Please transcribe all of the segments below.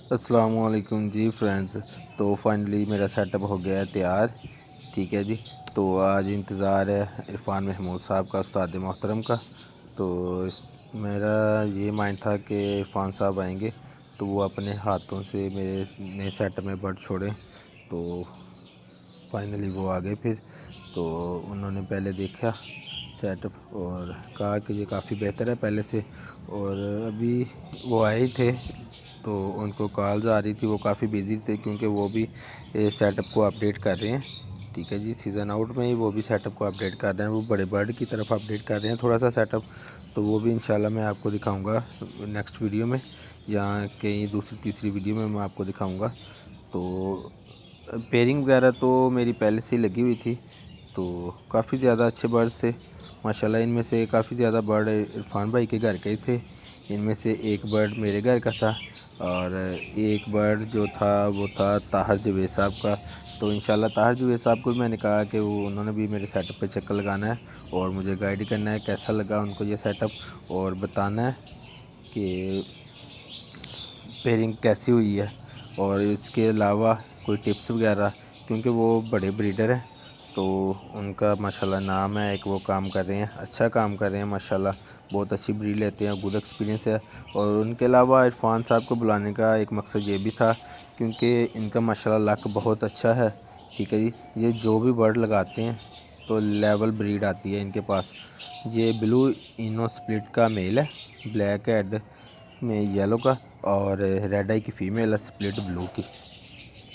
السلام علیکم جی فرینڈز، تو فائنلی میرا سیٹ اپ ہو گیا ہے تیار، ٹھیک ہے جی۔ تو آج انتظار ہے عرفان محمود صاحب کا، استاد محترم کا۔ تو میرا یہ مائنڈ تھا کہ عرفان صاحب آئیں گے تو وہ اپنے ہاتھوں سے میرے نئے سیٹ اپ میں برڈ چھوڑیں، تو فائنلی وہ آ گئے پھر۔ تو انہوں نے پہلے دیکھا سیٹ اپ اور کہا کہ یہ کافی بہتر ہے پہلے سے، اور ابھی وہ آئے ہی تھے تو ان کو کالز آ رہی تھی، وہ کافی بیزی تھے کیونکہ وہ بھی سیٹ اپ کو اپڈیٹ کر رہے ہیں، ٹھیک ہے جی۔ سیزن آؤٹ میں ہی وہ بھی سیٹ اپ کو اپڈیٹ کر رہے ہیں، وہ بڑے برڈ کی طرف اپڈیٹ کر رہے ہیں تھوڑا سا سیٹ اپ، تو وہ بھی انشاءاللہ میں آپ کو دکھاؤں گا نیکسٹ ویڈیو میں، یا کہیں دوسری تیسری ویڈیو میں آپ کو دکھاؤں گا۔ تو پیئرنگ وغیرہ تو میری پہلے سے ہی لگی ہوئی تھی، تو کافی زیادہ اچھے برڈز تھے ماشاءاللہ۔ ان میں سے کافی زیادہ برڈ عرفان بھائی کے گھر کے ہی تھے، ان میں سے ایک برڈ میرے گھر کا تھا، اور ایک برڈ جو تھا وہ تھا طاہر جاوید صاحب کا۔ تو انشاءاللہ طاہر جاوید صاحب کو بھی میں نے کہا کہ انہوں نے بھی میرے سیٹ اپ پہ چکر لگانا ہے اور مجھے گائیڈ کرنا ہے کیسا لگا ان کو یہ سیٹ اپ، اور بتانا ہے کہ پیئرنگ کیسی ہوئی ہے، اور اس کے علاوہ کوئی ٹپس وغیرہ، کیونکہ وہ بڑے بریڈر ہیں تو ان کا ماشاءاللہ نام ہے، ایک وہ کام کر رہے ہیں، اچھا کام کر رہے ہیں ماشاءاللہ، بہت اچھی بریڈ لیتے ہیں، گڈ ایکسپیرینس ہے۔ اور ان کے علاوہ عرفان صاحب کو بلانے کا ایک مقصد یہ بھی تھا کیونکہ ان کا ماشاءاللہ لک بہت اچھا ہے، ٹھیک ہے جی۔ یہ جو بھی برڈ لگاتے ہیں تو لیول بریڈ آتی ہے ان کے پاس۔ یہ بلو اینو سپلٹ کا میل ہے، بلیک ہیڈ میں یلو کا، اور ریڈ آئی کی فیمیل ہے سپلٹ بلو کی،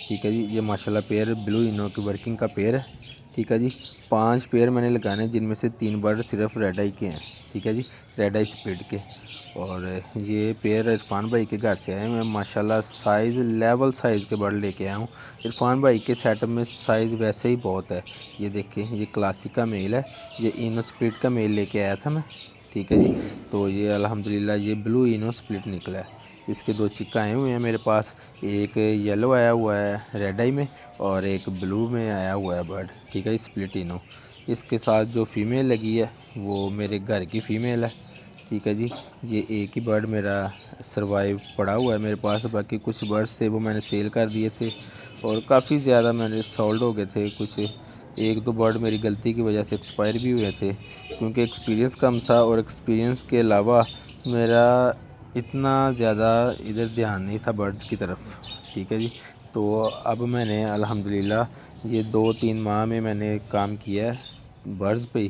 ٹھیک ہے جی۔ یہ ماشاءاللہ پیئر بلو اینو کی ورکنگ کا پیئر ہے، ٹھیک ہے جی۔ 5 پیئر میں نے لگانے جن میں سے 3 برڈ صرف ریڈ آئی کے ہیں، ٹھیک ہے جی، ریڈ آئی سپلٹ کے۔ اور یہ پیئر عرفان بھائی کے گھر سے آئے میں ماشاءاللہ سائز لیول سائز کے برڈ لے کے آیا ہوں۔ عرفان بھائی کے سیٹ اپ میں سائز ویسے ہی بہت ہے، یہ دیکھیں، یہ کلاسک کا میل ہے، یہ اینو سپلٹ کا میل لے کے آیا تھا میں، ٹھیک ہے جی۔ تو یہ الحمدللہ یہ بلو اینو سپلٹ نکلا ہے، اس کے 2 چکا آئے ہوئے ہیں میرے پاس، ایک یلو آیا ہوا ہے ریڈ آئی میں، اور ایک بلو میں آیا ہوا ہے برڈ، ٹھیک ہے جی، سپلٹ اینو۔ اس کے ساتھ جو فیمیل لگی ہے وہ میرے گھر کی فیمیل ہے، ٹھیک ہے جی۔ یہ ایک ہی برڈ میرا سروائیو پڑا ہوا ہے میرے پاس، باقی کچھ برڈز تھے وہ میں نے سیل کر دیے تھے، اور کافی زیادہ میں نے سولڈ ہو گئے تھے، کچھ 1-2 برڈ میری غلطی کی وجہ سے ایکسپائر بھی ہوئے تھے کیونکہ ایکسپیرینس کم تھا، اور ایکسپیرینس کے علاوہ میرا اتنا زیادہ ادھر دھیان نہیں تھا برڈز کی طرف، ٹھیک ہے جی۔ تو اب میں نے الحمدللہ یہ 2-3 ماہ میں نے کام کیا ہے برڈز پہ ہی،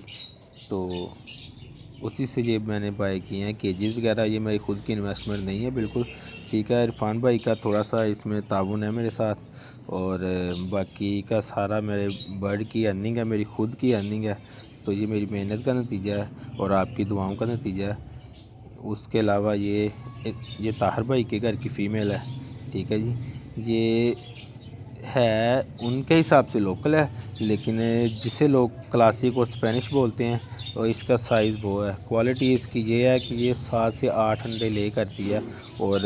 تو اسی سے یہ میں نے بائی کیے ہیں کیجز وغیرہ، یہ میری خود کی انویسٹمنٹ نہیں ہے بالکل، ٹھیک ہے۔ عرفان بھائی کا تھوڑا سا اس میں تعاون ہے میرے ساتھ، اور باقی کا سارا میرے برڈ کی ارننگ ہے، میری خود کی ارننگ ہے، تو یہ میری محنت کا نتیجہ ہے اور آپ کی دعاؤں کا نتیجہ ہے۔ اس کے علاوہ یہ طاہر بھائی کے گھر کی فیمیل ہے، ٹھیک ہے جی۔ یہ ہے ان کے حساب سے لوکل ہے، لیکن جسے لوگ کلاسک اور اسپینش بولتے ہیں، اور اس کا سائز وہ ہے، کوالٹی اس کی یہ ہے کہ یہ 7 سے 8 انڈے لے کرتی ہے، اور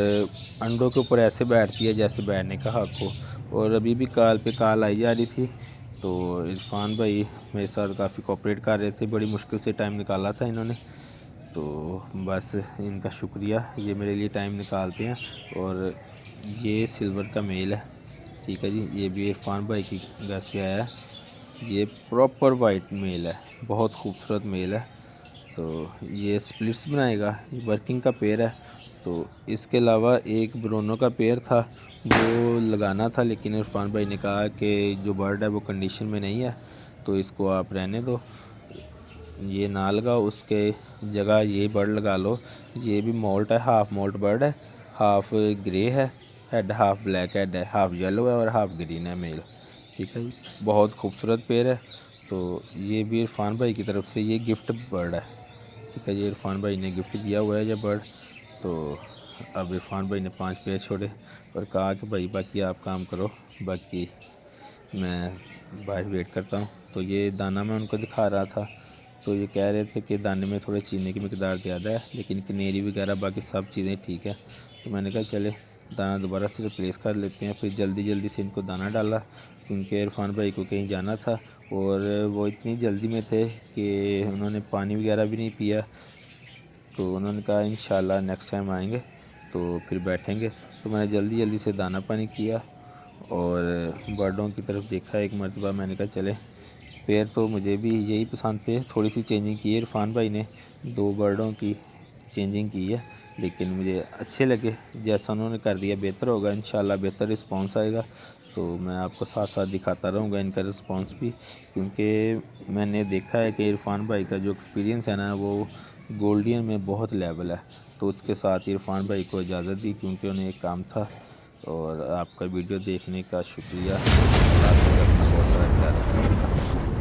انڈوں کے اوپر ایسے بیٹھتی ہے جیسے بیٹھنے کا حق ہو۔ اور ابھی بھی کال پہ کال آئی جا رہی تھی، تو عرفان بھائی میرے ساتھ کافی کوآپریٹ کر رہے تھے، بڑی مشکل سے ٹائم نکالا تھا انہوں نے، تو بس ان کا شکریہ، یہ میرے لیے ٹائم نکالتے ہیں۔ اور یہ سلور کا میل ہے، ٹھیک ہے جی، یہ بھی عرفان بھائی کی گھر سے آیا ہے، یہ پراپر وائٹ میل ہے، بہت خوبصورت میل ہے، تو یہ سپلٹس بنائے گا، یہ ورکنگ کا پیئر ہے۔ تو اس کے علاوہ ایک برونو کا پیئر تھا جو لگانا تھا، لیکن عرفان بھائی نے کہا کہ جو برڈ ہے وہ کنڈیشن میں نہیں ہے تو اس کو آپ رہنے دو، یہ نہ لگاؤ، اس کے جگہ یہ برڈ لگا لو۔ یہ بھی مولٹ ہے، ہاف مولٹ برڈ ہے، ہاف گرے ہے ہیڈ، ہاف بلیک ہیڈ ہے، ہاف یلو ہے اور ہاف گرین ہے میل، ٹھیک ہے جی، بہت خوبصورت پیئر ہے۔ تو یہ بھی عرفان بھائی کی طرف سے یہ گفٹ برڈ ہے، ٹھیک ہے، یہ عرفان بھائی نے گفٹ دیا ہوا ہے یہ برڈ۔ تو اب عرفان بھائی نے 5 پیئر چھوڑے اور کہا کہ بھائی باقی آپ کام کرو، باقی میں باہر ویٹ کرتا ہوں۔ تو یہ دانہ میں ان کو دکھا رہا تھا، تو یہ کہہ رہے تھے کہ دانے میں تھوڑے چینے کی مقدار زیادہ ہے، لیکن کنیری وغیرہ باقی سب چیزیں ٹھیک ہے۔ تو میں نے کہا چلے دانہ دوبارہ سے ریپلیس کر لیتے ہیں، پھر جلدی سے ان کو دانہ ڈالا کیونکہ عرفان بھائی کو کہیں جانا تھا، اور وہ اتنی جلدی میں تھے کہ انہوں نے پانی وغیرہ بھی نہیں پیا، تو انہوں نے کہا انشاءاللہ نیکسٹ ٹائم آئیں گے تو پھر بیٹھیں گے۔ تو میں نے جلدی جلدی سے دانہ پانی کیا اور برڈوں کی طرف دیکھا ایک مرتبہ، میں نے کہا چلے پیر تو مجھے بھی یہی پسند تھے، تھوڑی سی چینجنگ کی ہے عرفان بھائی نے، 2 برڈوں کی چینجنگ کی ہے، لیکن مجھے اچھے لگے، جیسا انہوں نے کر دیا بہتر ہوگا انشاءاللہ، بہتر رسپانس آئے گا۔ تو میں آپ کو ساتھ ساتھ دکھاتا رہوں گا ان کا رسپانس بھی، کیونکہ میں نے دیکھا ہے کہ عرفان بھائی کا جو ایکسپیرینس ہے نا وہ گولڈین میں بہت لیول ہے۔ تو اس کے ساتھ عرفان بھائی کو اجازت دی کیونکہ انہیں ایک کام تھا، اور آپ کا ویڈیو دیکھنے کا شکریہ۔ اللہ حافظ، اپنا بہت سارا خیال رکھیں۔